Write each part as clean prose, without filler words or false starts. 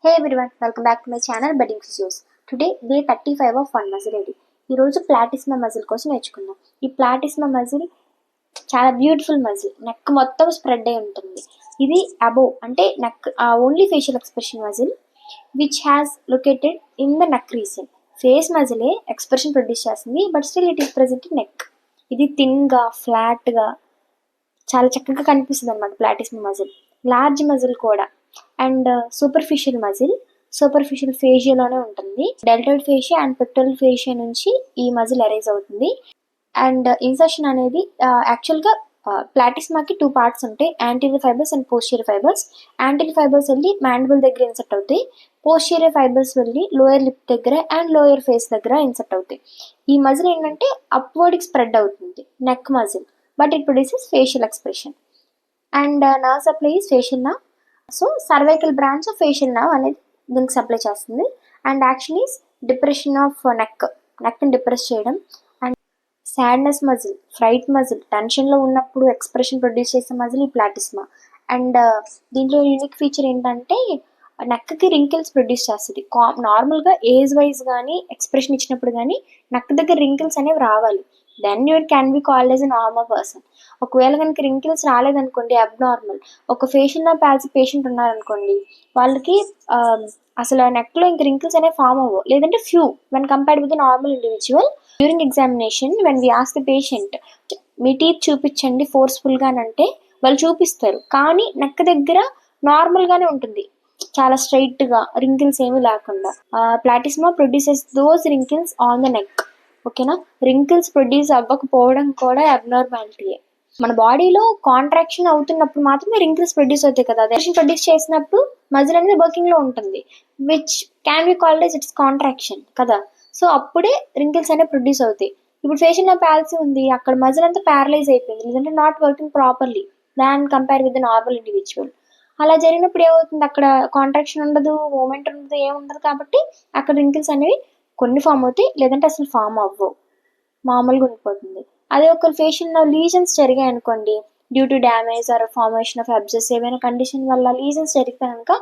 Hey everyone, welcome back to my channel Budding Physios. Today day 35 of Fun Muscle Ready. ఈ రోజు ప్లాటిస్మా muscle కోసం నేర్చుకుందాం. ఈ platysma muscle చాలా బ్యూటిఫుల్ మజిల్. నెక్ మొత్తం స్ప్రెడ్ అయి ఉంటుంది. ఇది అబోవ్ అంటే neck only facial expression muscle which has located in the neck region. Face మజిలే ఎక్స్ప్రెషన్ ప్రొడ్యూస్ చేస్తుంది, but still it is present in neck. ఇది థిన్గా ఫ్లాట్గా చాలా చక్కగా కనిపిస్తుంది అనమాట ప్లాటిస్మా మజిల్. లార్జ్ మజిల్ కూడా అండ్ సూపర్ఫిషియల్ మజిల్ ఫేషియాలోనే ఉంటుంది. Deltoid fascia and pectoral fascia నుంచి ఈ మజిల్ అరైజ్ అవుతుంది. అండ్ ఇన్సర్షన్ అనేది యాక్చువల్గా ప్లాటిస్మాకి 2 పార్ట్స్ ఉంటాయి, anterior fibres and posterior fibres. Anterior fibres వెళ్ళి మ్యాండిబుల్ దగ్గర ఇన్సర్ట్ అవుతాయి, పోస్టీరియర్ ఫైబర్స్ వెళ్ళి లోయర్ లిప్ దగ్గర అండ్ లోయర్ ఫేస్ దగ్గర ఇన్సర్ట్ అవుతాయి. ఈ మజిల్ ఏంటంటే అప్వర్డ్కి స్ప్రెడ్ అవుతుంది, neck muscle, but it produces facial expression. And nerve supply is facial nerve. So cervical branch of facial nerve అనేది దీనికి సప్లై చేస్తుంది. And action is depression of నెక్ని డిప్రెస్ చేయడం. And sadness muscle, freight muscle, టెన్షన్లో ఉన్నప్పుడు expression produce చేసే muscle ఈ ప్లాటిస్మా. And దీంట్లో యూనిక్ ఫీచర్ ఏంటంటే నెక్కి రింకిల్స్ ప్రొడ్యూస్ చేస్తుంది. నార్మల్గా ఏజ్ వైజ్ కానీ ఎక్స్ప్రెషన్ ఇచ్చినప్పుడు కానీ నెక్ దగ్గర రింకిల్స్ అనేవి రావాలి, then your can be called as a normal person. ఒకవేళ కనుక రింకిల్స్ రాలేదనుకోండి, అబ్నార్మల్. ఒక ఫేషియల్ నర్వ్ పాల్సీ పేషెంట్ ఉన్నారనుకోండి, వాళ్ళకి అసలు నెక్లో ఇంక రింకిల్స్ అనేవి ఫామ్ అవ్వవు, లేదంటే few when compared with normal individual. During examination when we ask the patient మీ టీత్ చూపించండి ఫోర్స్ఫుల్గా అంటే వాళ్ళు చూపిస్తారు, కానీ నెక్ దగ్గర నార్మల్గానే ఉంటుంది, చాలా స్ట్రైట్గా, రింకిల్స్ ఏమీ లేకుండా. Platysma produces those wrinkles on the neck. ఓకేనా, రింకిల్స్ ప్రొడ్యూస్ అవ్వకపోవడం కూడా అబ్నార్మాలిటీయే. మన బాడీలో కాంట్రాక్షన్ అవుతున్నప్పుడు మాత్రమే రింకిల్స్ ప్రొడ్యూస్ అవుతాయి కదా. అదే ప్రొడ్యూస్ చేసినప్పుడు మజిల్ అనేది వర్కింగ్ లో ఉంటుంది, which can be called as it's contraction కదా. సో అప్పుడే రింకిల్స్ అనేవి ప్రొడ్యూస్ అవుతాయి. ఇప్పుడు ఫేషియల్ నర్వ్ పాల్సీ ఉంది, అక్కడ మజిల్ అంతా ప్యారలైజ్ అయిపోయింది, లేదంటే not working properly than compare with normal individual. అలా జరిగినప్పుడు ఏమవుతుంది, అక్కడ కాంట్రాక్షన్ ఉండదు, మూమెంట్ ఉండదు, ఏముండదు, కాబట్టి అక్కడ రింకిల్స్ అనేవి కొన్ని ఫామ్ అవుతాయి, లేదంటే అసలు ఫామ్ అవ్వవు, మామూలుగా ఉండిపోతుంది. అదే ఒక ఫేషియల్ నర్వ్ లీజన్స్ జరిగాయి అనుకోండి, due to damage or formation of abscess, ఏమైనా కండిషన్ వల్ల లీజన్స్ జరిగితే కనుక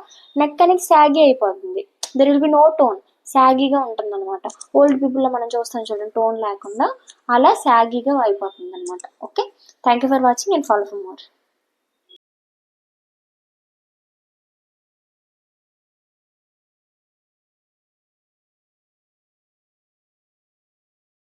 నెక్ అనేది సాగి అయిపోతుంది. There will be no tone, సాగీగా ఉంటుంది అనమాట. ఓల్డ్ పీపుల్లో మనం చూస్తాం చూడండి, టోన్ లేకుండా, అలా సాగీగా అయిపోతుంది అనమాట. Okay, thank you for watching and follow for more.